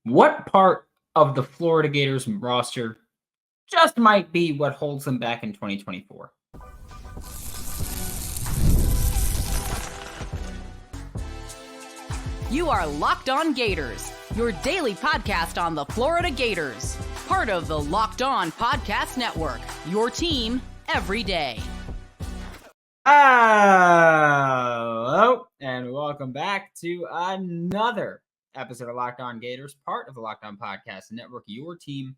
What part of the Florida Gators roster just might be what holds them back in 2024? You are Locked On Gators, your daily podcast on the Florida Gators. Part of the Locked On Podcast Network, your team every day. Hello, and welcome back to another episode of Locked On Gators, part of the Locked On Podcast Network, your team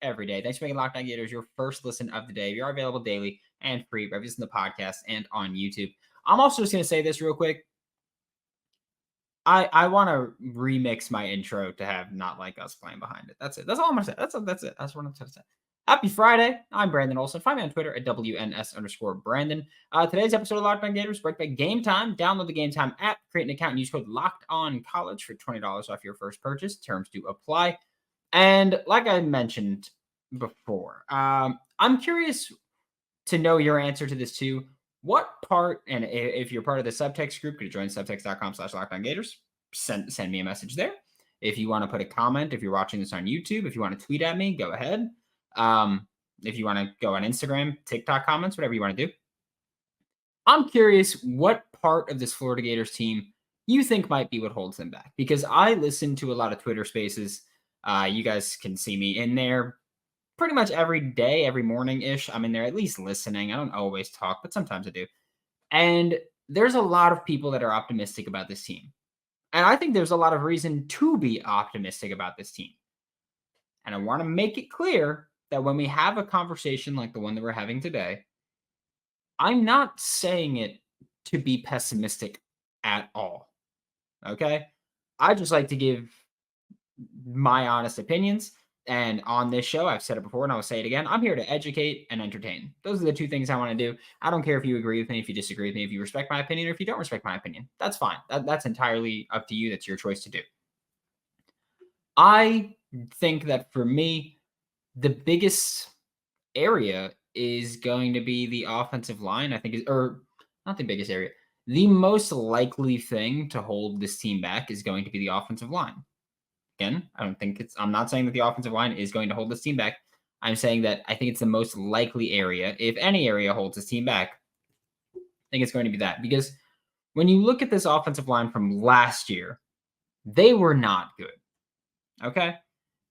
every day. Thanks for making Locked On Gators your first listen of the day. We are available daily and free, wherever you listen to the podcast and on YouTube. I'm also just going to say this real quick. I want to remix my intro to have not like us playing behind it. That's it. That's all I'm going to say. That's it. That's what I'm going to say. Happy Friday. I'm Brandon Olsen. Find me on Twitter at WNS_Brandon. Today's episode of Locked On Gators brought by Game Time. Download the Game Time app, create an account, and use code LOCKEDONCollege for $20 off your first purchase. Terms do apply. And like I mentioned before, I'm curious to know your answer to this too. What part, and if you're part of the subtext group, could you join subtext.com/LockedOnGators? Send me a message there. If you want to put a comment, if you're watching this on YouTube, if you want to tweet at me, go ahead. If you want to go on Instagram, TikTok comments, whatever you want to do. I'm curious what part of this Florida Gators team you think might be what holds them back, because I listen to a lot of Twitter spaces. You guys can see me in there pretty much every day, every morning-ish. I'm in there at least listening. I don't always talk, but sometimes I do. And there's a lot of people that are optimistic about this team. And I think there's a lot of reason to be optimistic about this team. And I want to make it clear that when we have a conversation like the one that we're having today, I'm not saying it to be pessimistic at all. Okay? I just like to give my honest opinions. And on this show, I've said it before and I will say it again. I'm here to educate and entertain. Those are the two things I want to do. I don't care if you agree with me, if you disagree with me, if you respect my opinion, or if you don't respect my opinion. That's fine. That's entirely up to you. That's your choice to do. I think that for me, the biggest area is going to be the offensive line. I think, or not the biggest area. The most likely thing to hold this team back is going to be the offensive line. Again, I'm not saying that the offensive line is going to hold this team back. I'm saying that I think it's the most likely area. If any area holds this team back, I think it's going to be that. Because when you look at this offensive line from last year, they were not good. Okay?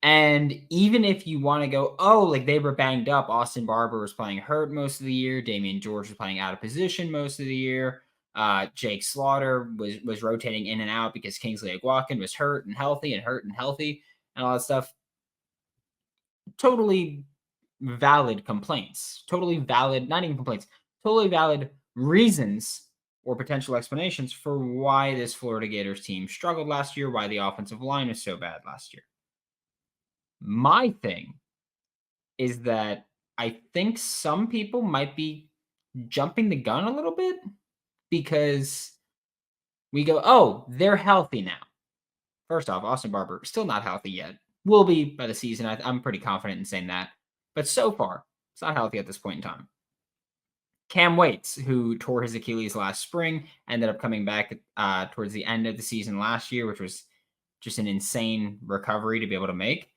And even if you want to go, like they were banged up, Austin Barber was playing hurt most of the year. Damian George was playing out of position most of the year. Jake Slaughter was rotating in and out because Kingsley Aguakin was hurt and healthy and all that stuff. Totally valid complaints. Totally valid, not even complaints, totally valid reasons or potential explanations for why this Florida Gators team struggled last year, why the offensive line was so bad last year. My thing is that I think some people might be jumping the gun a little bit because we go, they're healthy now. First off, Austin Barber still not healthy yet. Will be by the season. I'm pretty confident in saying that. But so far, it's not healthy at this point in time. Cam Waits, who tore his Achilles last spring, ended up coming back towards the end of the season last year, which was just an insane recovery to be able to make.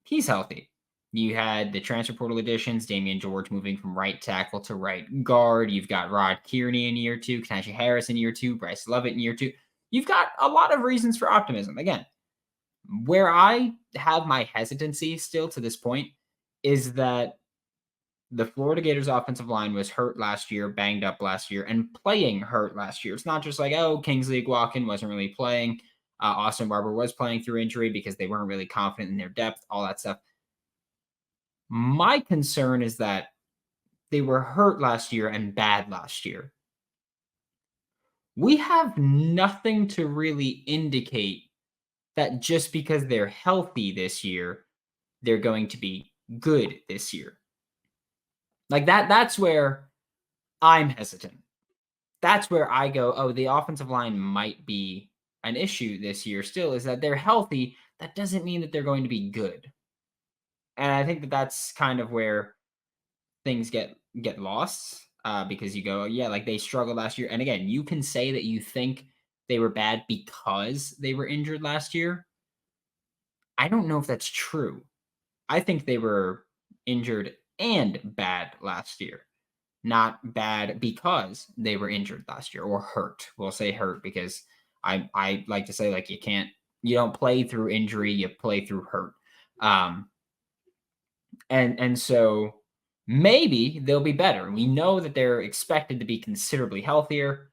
He's healthy. You had the transfer portal additions, Damian George moving from right tackle to right guard. You've got Rod Kearney in year 2, Kanashi Harris in year 2, Bryce Lovett in year 2. You've got a lot of reasons for optimism. Again, where I have my hesitancy still to this point is that the Florida Gators offensive line was hurt last year, banged up last year, and playing hurt last year. It's not just like, Kingsley Aguakin wasn't really playing. Austin Barber was playing through injury because they weren't really confident in their depth, all that stuff. My concern is that they were hurt last year and bad last year. We have nothing to really indicate that just because they're healthy this year, they're going to be good this year. Like that's where I'm hesitant. That's where I go, the offensive line might be an issue this year still, is that they're healthy. That doesn't mean that they're going to be good. And I think that that's kind of where things get lost because you go, like they struggled last year. And again, you can say that you think they were bad because they were injured last year. I don't know if that's true. I think they were injured and bad last year, not bad because they were injured last year or hurt. We'll say hurt because I like to say like you don't play through injury, you play through hurt. Um, and so maybe they'll be better. We know that they're expected to be considerably healthier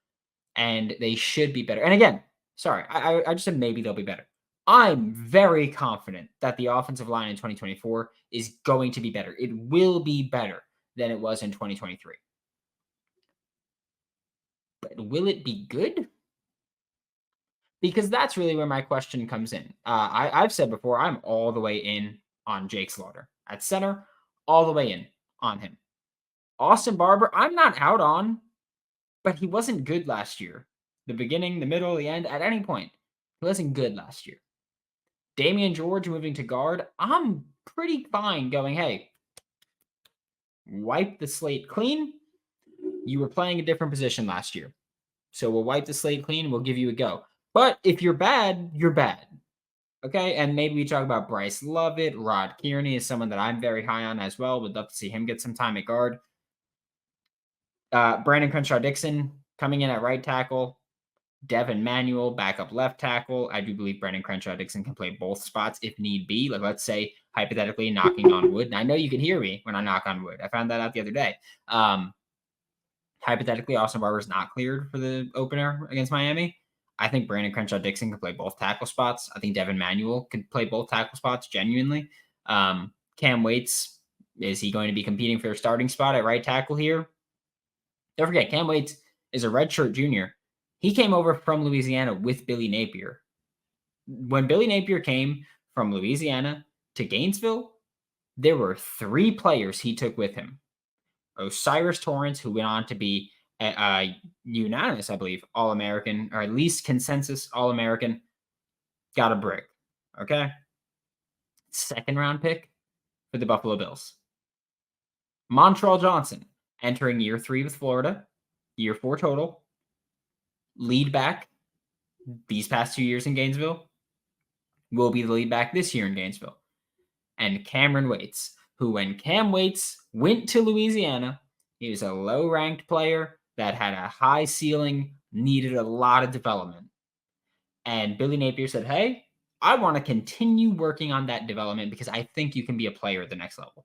and they should be better. And again, sorry, I just said maybe they'll be better. I'm very confident that the offensive line in 2024 is going to be better. It will be better than it was in 2023. But will it be good? Because that's really where my question comes in. I've said before, I'm all the way in on Jake Slaughter at center, all the way in on him. Austin Barber, I'm not out on, but he wasn't good last year. The beginning, the middle, the end, at any point, he wasn't good last year. Damian George moving to guard, I'm pretty fine going, hey, wipe the slate clean. You were playing a different position last year. So we'll wipe the slate clean. We'll give you a go. But if you're bad, you're bad. Okay. And maybe we talk about Bryce Lovett. Rod Kearney is someone that I'm very high on as well. Would love to see him get some time at guard. Brandon Crenshaw Dixon coming in at right tackle. Devin Manuel, backup left tackle. I do believe Brandon Crenshaw Dixon can play both spots if need be. Like, let's say, hypothetically, knocking on wood. And I know you can hear me when I knock on wood. I found that out the other day. Hypothetically, Austin Barber's not cleared for the opener against Miami. I think Brandon Crenshaw Dixon can play both tackle spots. I think Devin Manuel could play both tackle spots genuinely. Cam Waits, is he going to be competing for a starting spot at right tackle here? Don't forget, Cam Waits is a redshirt junior. He came over from Louisiana with Billy Napier. When Billy Napier came from Louisiana to Gainesville, there were 3 players he took with him. Osiris Torrance, who went on to be a unanimous, I believe, All-American, or at least consensus All-American, got a brick. Okay? 2nd round pick for the Buffalo Bills. Montrell Johnson, entering year 3 with Florida, year 4 total. Lead back these past 2 years in Gainesville, will be the lead back this year in Gainesville. And Cameron Waits, who when Cam Waits went to Louisiana, he was a low-ranked player that had a high ceiling, needed a lot of development. And Billy Napier said, hey, I want to continue working on that development because I think you can be a player at the next level.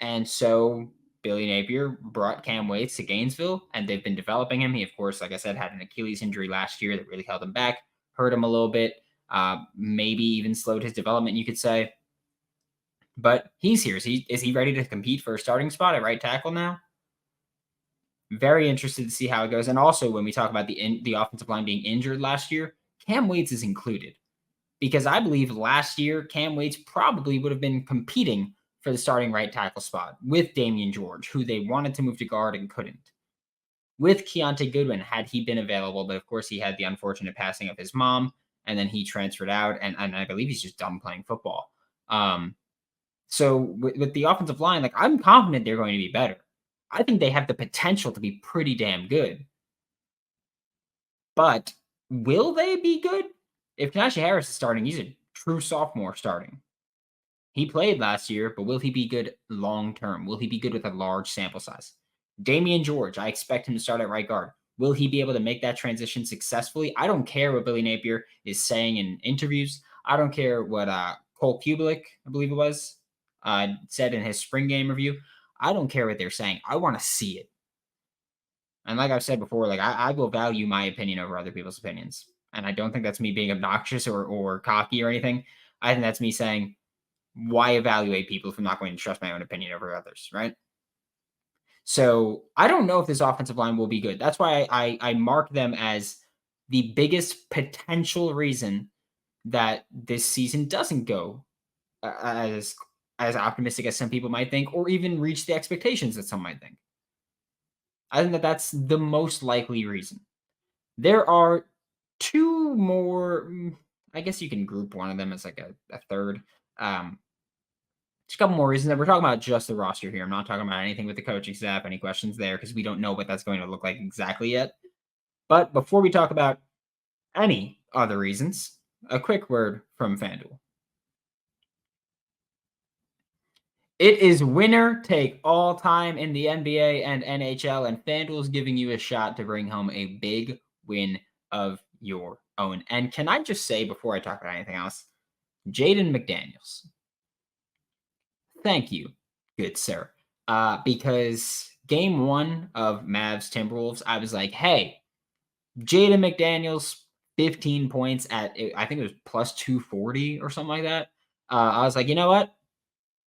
And so Billy Napier brought Cam Waits to Gainesville, and they've been developing him. He, of course, like I said, had an Achilles injury last year that really held him back, hurt him a little bit, maybe even slowed his development, you could say. But he's here. Is he ready to compete for a starting spot at right tackle now? Very interested to see how it goes. And also, when we talk about the offensive line being injured last year, Cam Waits is included. Because I believe last year, Cam Waits probably would have been competing for the starting right tackle spot with Damian George, who they wanted to move to guard and couldn't. With Keontae Goodwin, had he been available, but of course he had the unfortunate passing of his mom, and then he transferred out, and I believe he's just done playing football. So with the offensive line, like I'm confident they're going to be better. I think they have the potential to be pretty damn good. But will they be good? If Najee Harris is starting, he's a true sophomore starting. He played last year, but will he be good long term? Will he be good with a large sample size? Damian George, I expect him to start at right guard. Will he be able to make that transition successfully? I don't care what Billy Napier is saying in interviews. I don't care what Cole Kubelik, I believe it was, said in his spring game review. I don't care what they're saying. I want to see it. And like I've said before, like I will value my opinion over other people's opinions. And I don't think that's me being obnoxious or cocky or anything. I think that's me saying, why evaluate people if I'm not going to trust my own opinion over others, right? So I don't know if this offensive line will be good. That's why I mark them as the biggest potential reason that this season doesn't go as optimistic as some people might think, or even reach the expectations that some might think. I think that that's the most likely reason. There are 2 more. I guess you can group one of them as like a third. Just a couple more reasons that we're talking about just the roster here. I'm not talking about anything with the coaching staff, any questions there, because we don't know what that's going to look like exactly yet. But before we talk about any other reasons, a quick word from FanDuel. It is winner take all time in the NBA and NHL, and FanDuel is giving you a shot to bring home a big win of your own. And can I just say, before I talk about anything else, Jaden McDaniels, thank you, good sir. Because game one of Mavs Timberwolves, I was like, hey, Jaden McDaniels, 15 points at, I think it was plus 240 or something like that. I was like, you know what?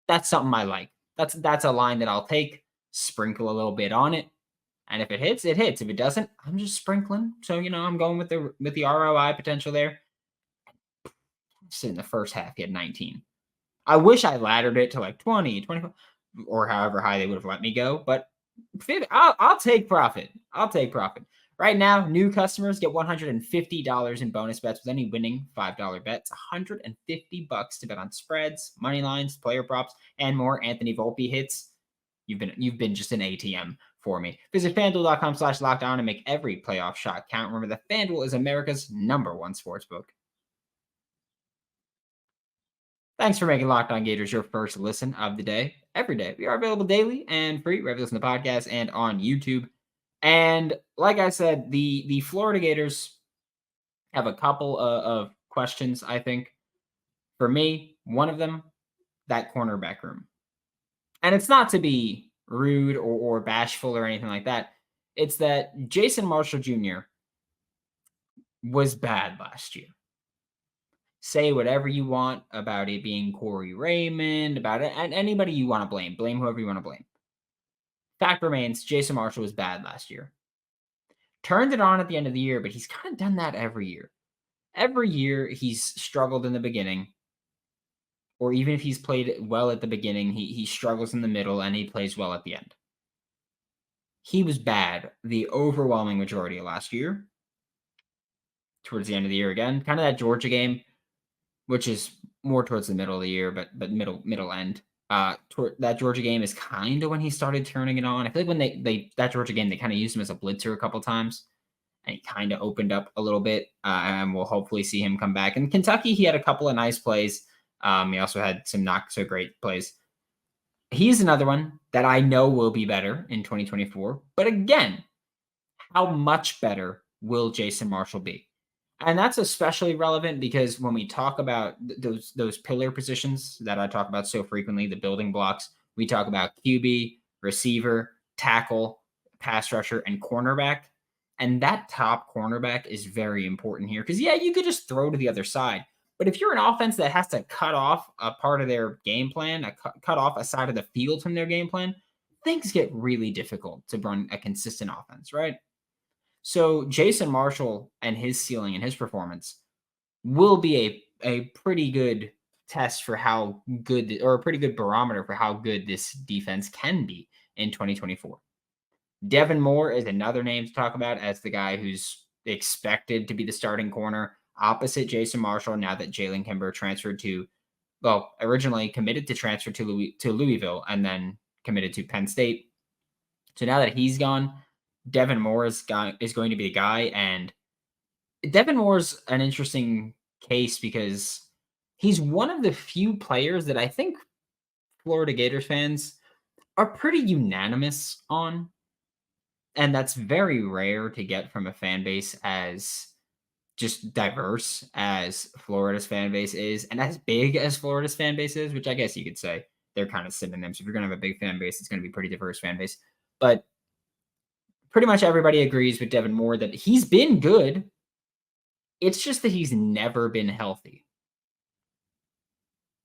That's something I like. That's a line that I'll take, sprinkle a little bit on it, and if it hits, it hits. If it doesn't, I'm just sprinkling. So, I'm going with the ROI potential there. Just in the first half, he had 19. I wish I laddered it to like 20, 25, or however high they would have let me go, but I'll take profit. I'll take profit. Right now, new customers get $150 in bonus bets with any winning $5 bets. $150 to bet on spreads, money lines, player props, and more. Anthony Volpe hits. You've been just an ATM for me. Visit FanDuel.com/lockedon and make every playoff shot count. Remember that FanDuel is America's #1 sportsbook. Thanks for making Locked On Gators your first listen of the day. Every day, we are available daily and free. Wherever you listen to podcasts and on YouTube. And like I said, the Florida Gators have a couple of questions, I think. For me, one of them, that cornerback room. And it's not to be rude or bashful or anything like that. It's that Jason Marshall Jr. was bad last year. Say whatever you want about it being Corey Raymond, about it, and anybody you want to blame. Blame whoever you want to blame. Fact remains, Jason Marshall was bad last year. Turned it on at the end of the year, but he's kind of done that every year. Every year he's struggled in the beginning, or even if he's played well at the beginning, he struggles in the middle and he plays well at the end. He was bad the overwhelming majority of last year. Towards the end of the year again, kind of that Georgia game, which is more towards the middle of the year, but middle end. That Georgia game is kind of when he started turning it on. I feel like when they that Georgia game, they kind of used him as a blitzer a couple times, and he kind of opened up a little bit. And we'll hopefully see him come back. In Kentucky, he had a couple of nice plays. He also had some not so great plays. He's another one that I know will be better in 2024. But again, how much better will Jason Marshall be? And that's especially relevant because when we talk about those pillar positions that I talk about so frequently, the building blocks, we talk about QB, receiver, tackle, pass rusher, and cornerback. And that top cornerback is very important here because, yeah, you could just throw to the other side. But if you're an offense that has to cut off a part of their game plan, cut off a side of the field from their game plan, things get really difficult to run a consistent offense, right? So Jason Marshall and his ceiling and his performance will be a pretty good test for how good, or a pretty good barometer for how good this defense can be in 2024. Devin Moore is another name to talk about as the guy who's expected to be the starting corner opposite Jason Marshall now that Jalen Kimber transferred to, well, originally committed to transfer to Louisville and then committed to Penn State. So now that he's gone, Devin Moore is going to be the guy. And Devin Moore's an interesting case because he's one of the few players that I think Florida Gators fans are pretty unanimous on. And that's very rare to get from a fan base as just diverse as Florida's fan base is, and as big as Florida's fan base is, which I guess you could say they're kind of synonyms. If you're going to have a big fan base, it's going to be a pretty diverse fan base. But pretty much everybody agrees with Devin Moore that he's been good. It's just that he's never been healthy.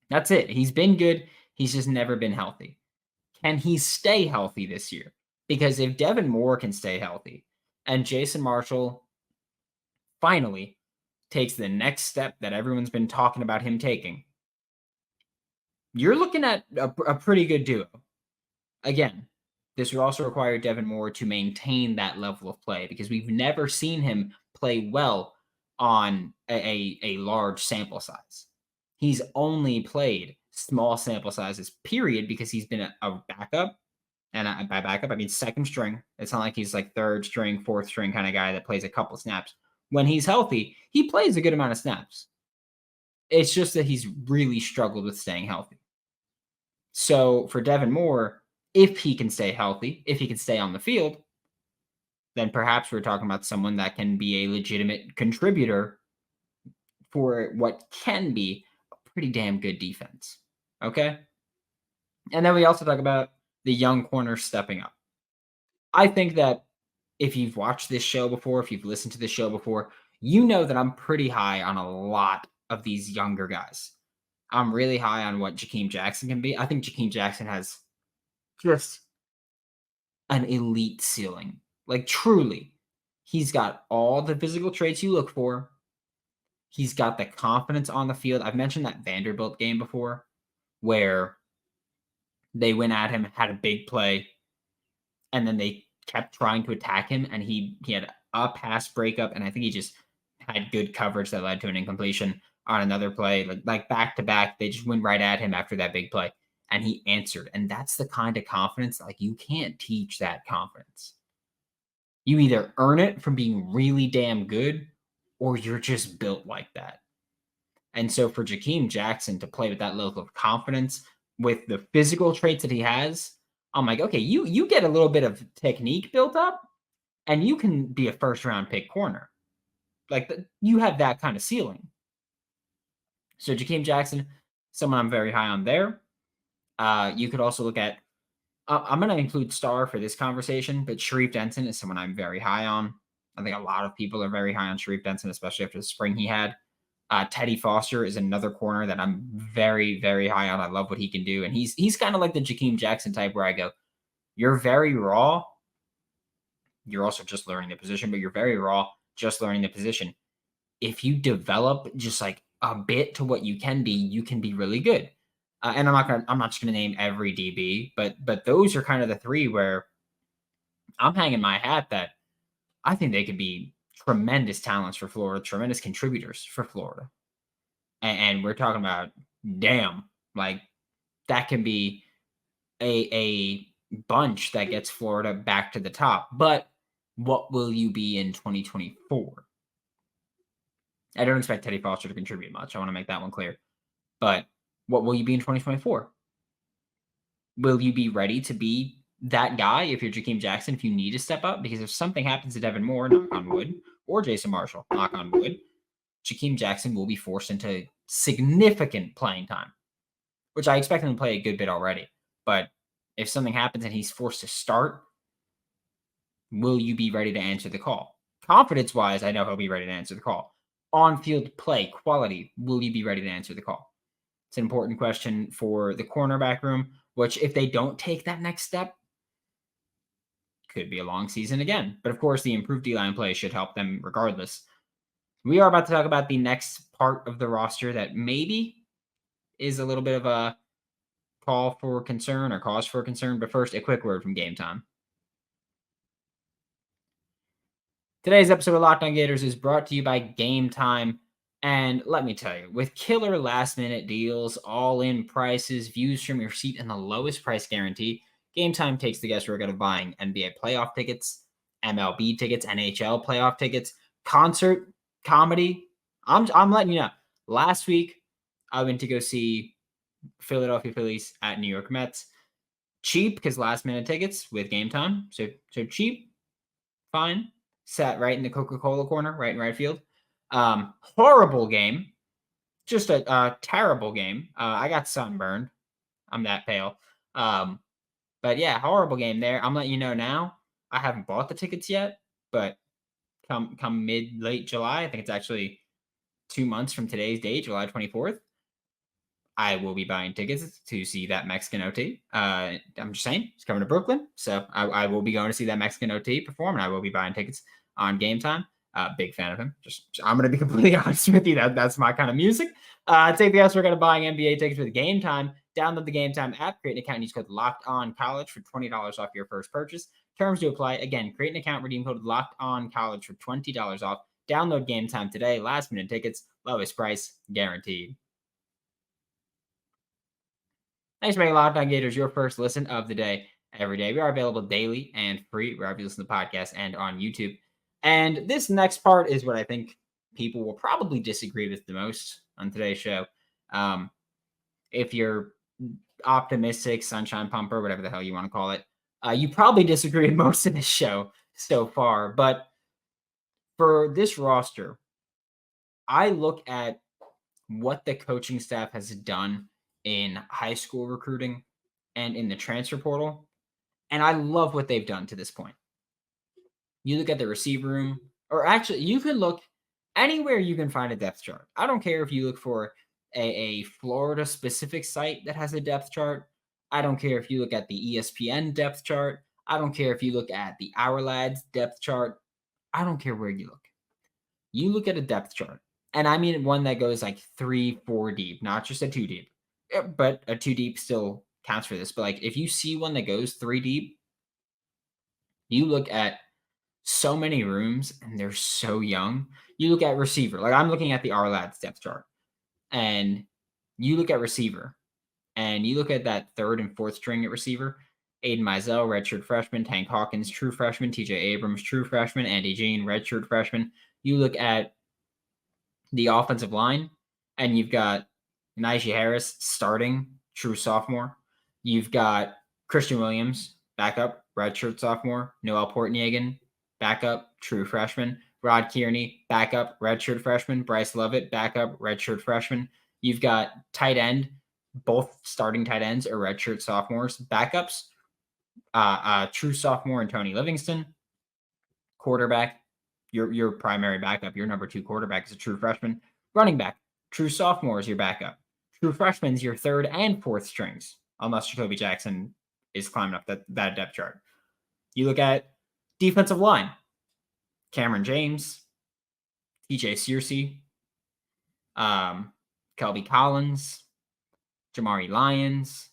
That's it. He's been good. He's just never been healthy. Can he stay healthy this year? Because if Devin Moore can stay healthy and Jason Marshall finally takes the next step that everyone's been talking about him taking, you're looking at a pretty good duo. Again, this would also require Devin Moore to maintain that level of play because we've never seen him play well on a large sample size. He's only played small sample sizes, period, because he's been a backup. And by backup, I mean second string. It's not like he's like third string, fourth string kind of guy that plays a couple snaps. When he's healthy, he plays a good amount of snaps. It's just that he's really struggled with staying healthy. So for Devin Moore, if he can stay healthy, if he can stay on the field, then perhaps we're talking about someone that can be a legitimate contributor for what can be a pretty damn good defense. Okay. And then we also talk about the young corner stepping up. I think that if you've watched this show before, if you've listened to this show before, you know that I'm pretty high on a lot of these younger guys. I'm really high on what Jakeem Jackson can be. I think Jakeem Jackson has just an elite ceiling. Like, truly, he's got all the physical traits you look for. He's got the confidence on the field. I've mentioned that Vanderbilt game before where they went at him, had a big play, and then they kept trying to attack him, and he had a pass breakup, and I think he just had good coverage that led to an incompletion on another play. Like back to back, they just went right at him after that big play, and he answered. And that's the kind of confidence, like, you can't teach that confidence. You either earn it from being really damn good, or you're just built like that. And so for Jakeem Jackson to play with that level of confidence, with the physical traits that he has, I'm like, okay, you get a little bit of technique built up, and you can be a first round pick corner. Like, you have that kind of ceiling. So Jakeem Jackson, someone I'm very high on there. You could also look at, I'm going to include star for this conversation, but Sharif Denton is someone I'm very high on. I think a lot of people are very high on Sharif Denton, especially after the spring he had. Teddy Foster is another corner that I'm very, very high on. I love what he can do. And he's kind of like the Jakeem Jackson type where I go, you're very raw. You're also just learning the position, but you're very raw, just learning the position. If you develop just like a bit to what you can be really good. And I'm not just gonna name every DB, but those are kind of the three where I'm hanging my hat that I think they could be tremendous talents for Florida, tremendous contributors for Florida. And we're talking about, damn, like, that can be a bunch that gets Florida back to the top. But what will you be in 2024? I don't expect Teddy Foster to contribute much. I want to make that one clear. But what will you be in 2024? Will you be ready to be that guy if you're Jakeem Jackson, if you need to step up? Because if something happens to Devin Moore, knock on wood, or Jason Marshall, knock on wood, Jakeem Jackson will be forced into significant playing time, which I expect him to play a good bit already. But if something happens and he's forced to start, will you be ready to answer the call? Confidence-wise, I know he'll be ready to answer the call. On-field play, quality, will you be ready to answer the call? It's an important question for the cornerback room, which if they don't take that next step, could be a long season again. But of course, the improved D-line play should help them regardless. We are about to talk about the next part of the roster that maybe is a little bit of a call for concern or cause for concern. But first, a quick word from Game Time. Today's episode of Locked On Gators is brought to you by Game Time. And let me tell you, with killer last-minute deals, all-in prices, views from your seat, and the lowest price guarantee, Game Time takes the guesswork out of buying NBA playoff tickets, MLB tickets, NHL playoff tickets, concert, comedy. I'm letting you know. Last week, I went to go see Philadelphia Phillies at New York Mets. Cheap, because last-minute tickets with Game Time. So cheap, fine. Sat right in the Coca-Cola corner, right in right field. Horrible game. Just a terrible game. I got sunburned. I'm that pale. But yeah, horrible game there. I'm letting you know now. I haven't bought the tickets yet, but come late July, I think it's actually 2 months from today's date, July 24th. I will be buying tickets to see that Mexican OT. I'm just saying, he's coming to Brooklyn, so I will be going to see that Mexican OT perform, and I will be buying tickets on Game Time. Big fan of him. I'm going to be completely honest with you. That's my kind of music. Take the guesswork out of buying NBA tickets with Game Time. Download the Game Time app, create an account, and use code Locked On College for $20 off your first purchase. Terms to apply. Again, create an account, redeem code Locked On College for $20 off. Download Game Time today. Last minute tickets, lowest price guaranteed. Thanks for making Locked On Gators your first listen of the day every day. We are available daily and free wherever you listen to podcasts and on YouTube. And this next part is what I think people will probably disagree with the most on today's show. If you're optimistic sunshine pumper, whatever the hell you want to call it. You probably disagree with most of this show so far, but for this roster, I look at what the coaching staff has done in high school recruiting and in the transfer portal, and I love what they've done to this point. You look at the receiver room, or actually, you can look anywhere you can find a depth chart. I don't care if you look for a Florida specific site that has a depth chart. I don't care if you look at the ESPN depth chart. I don't care if you look at the Our Lads depth chart. I don't care where you look. You look at a depth chart, and I mean one that goes like 3-4 deep, not just a 2 deep. But a 2 deep still counts for this. But like if you see one that goes 3 deep, you look at so many rooms and they're so young. You look at receiver, like I'm looking at the Our Lads depth chart, and you look at receiver, and you look at that third and fourth string at receiver. Aiden Mizell, redshirt freshman. Tank Hawkins, true freshman. TJ Abrams, true freshman. Andy Jean, redshirt freshman. You look at the offensive line, and you've got Najee Harris starting, true sophomore. You've got Christian Williams, backup, redshirt sophomore. Noel Portniagan, backup, true freshman. Rod Kearney, backup, redshirt freshman. Bryce Lovett, backup, redshirt freshman. You've got tight end, both starting tight ends are redshirt sophomores. Backups, true sophomore and Tony Livingston. Quarterback, your primary backup, your number 2 quarterback is a true freshman. Running back, true sophomore is your backup. True freshman's your third and fourth strings, unless Jacoby Jackson is climbing up that depth chart. You look at defensive line, Cameron James, TJ Searcy, Kelby Collins, Jamari Lyons,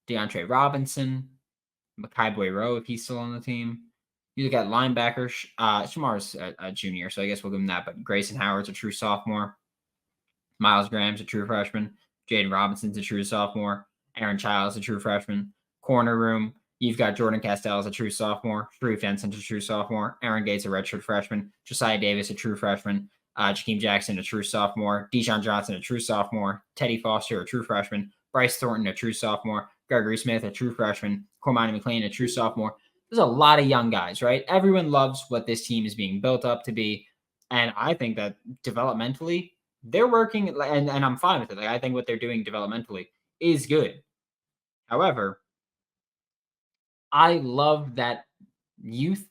DeAndre Robinson, Makai Boyro, if he's still on the team. You look at linebackers. Shamar's a junior, so I guess we'll give him that. But Grayson Howard's a true sophomore. Miles Graham's a true freshman. Jaden Robinson's a true sophomore. Aaron Childs a true freshman. Corner room, you've got Jordan Castell as a true sophomore. Sharif Denson's a true sophomore. Aaron Gates a redshirt freshman. Josiah Davis a true freshman. Jakeem Jackson a true sophomore. Deshaun Johnson a true sophomore. Teddy Foster a true freshman. Bryce Thornton a true sophomore. Gregory Smith a true freshman. Cormani McLean a true sophomore. There's a lot of young guys, right? Everyone loves what this team is being built up to be. And I think that developmentally, they're working, and I'm fine with it. Like, I think what they're doing developmentally is good. However, I love that youth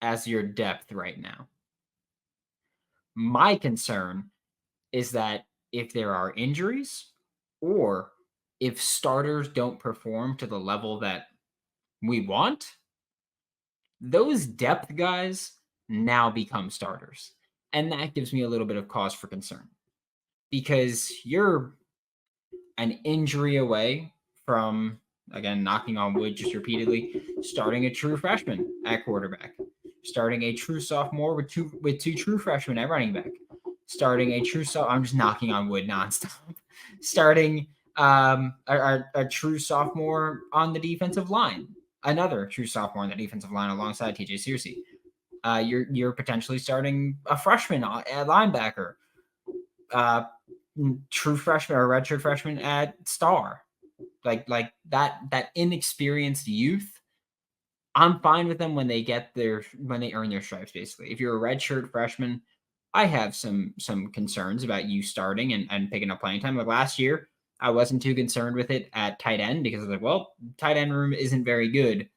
as your depth right now. My concern is that if there are injuries or if starters don't perform to the level that we want, those depth guys now become starters. And that gives me a little bit of cause for concern because you're an injury away from, again, knocking on wood just repeatedly, starting a true freshman at quarterback, starting a true sophomore with two true freshmen at running back, starting a true I'm just knocking on wood nonstop, starting a true sophomore on the defensive line, another true sophomore on the defensive line alongside TJ Searcy. You're potentially starting a freshman at linebacker, true freshman or redshirt freshman at star, like that inexperienced youth. I'm fine with them when they earn their stripes. Basically, if you're a redshirt freshman, I have some concerns about you starting and picking up playing time. Like last year, I wasn't too concerned with it at tight end because I was like, well, tight end room isn't very good.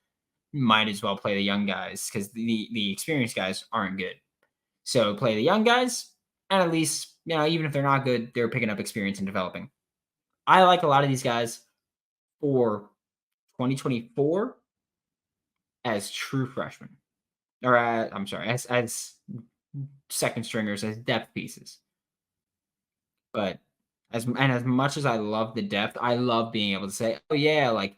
Might as well play the young guys because the experienced guys aren't good. So play the young guys, and at least, even if they're not good, they're picking up experience and developing. I like a lot of these guys for 2024 as true freshmen. Or, I'm sorry, as second stringers, as depth pieces. But as much as I love the depth, I love being able to say, oh, yeah, like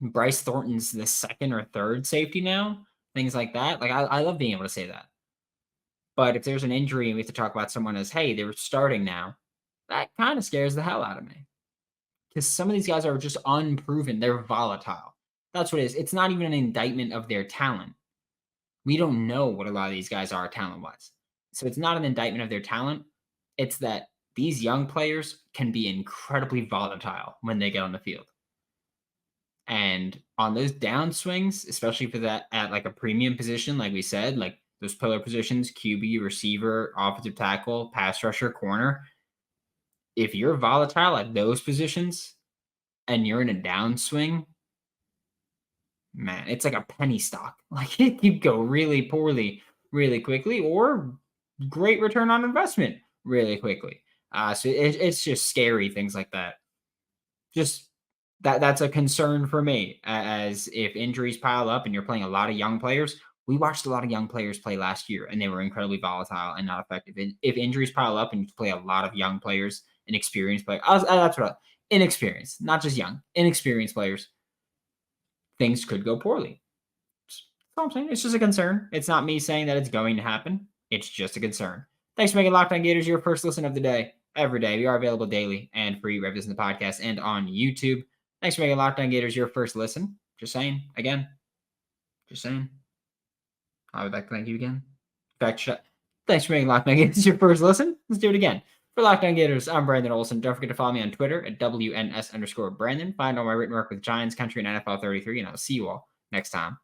Bryce Thornton's the second or third safety now, things like that. Like, I love being able to say that. But if there's an injury and we have to talk about someone as, hey, they're starting now, that kind of scares the hell out of me. Because some of these guys are just unproven. They're volatile. That's what it is. It's not even an indictment of their talent. We don't know what a lot of these guys are talent-wise. So it's not an indictment of their talent. It's that these young players can be incredibly volatile when they get on the field. And on those downswings, especially for that at like a premium position, like we said, like those pillar positions, QB, receiver, offensive tackle, pass rusher, corner, if you're volatile at those positions and you're in a downswing, man, it's like a penny stock. Like it could go really poorly really quickly or great return on investment really quickly. So it's just scary things like that. Just that's a concern for me as if injuries pile up and you're playing a lot of young players. We watched a lot of young players play last year and they were incredibly volatile and not effective. And if injuries pile up and you play a lot of young players, inexperienced players, that's what inexperienced, not just young, inexperienced players, things could go poorly. That's all I'm saying. It's just a concern. It's not me saying that it's going to happen. It's just a concern. Thanks for making Locked On Gators your first listen of the day. Every day. We are available daily and free right in the podcast and on YouTube. Thanks for making Locked On Gators your first listen. Just saying. Again. Just saying. I would like to thank you again. Thanks for making Locked On Gators your first listen. Let's do it again. For Locked On Gators, I'm Brandon Olsen. Don't forget to follow me on Twitter at WNS_Brandon. Find all my written work with Giants, Country, and NFL 33, and I'll see you all next time.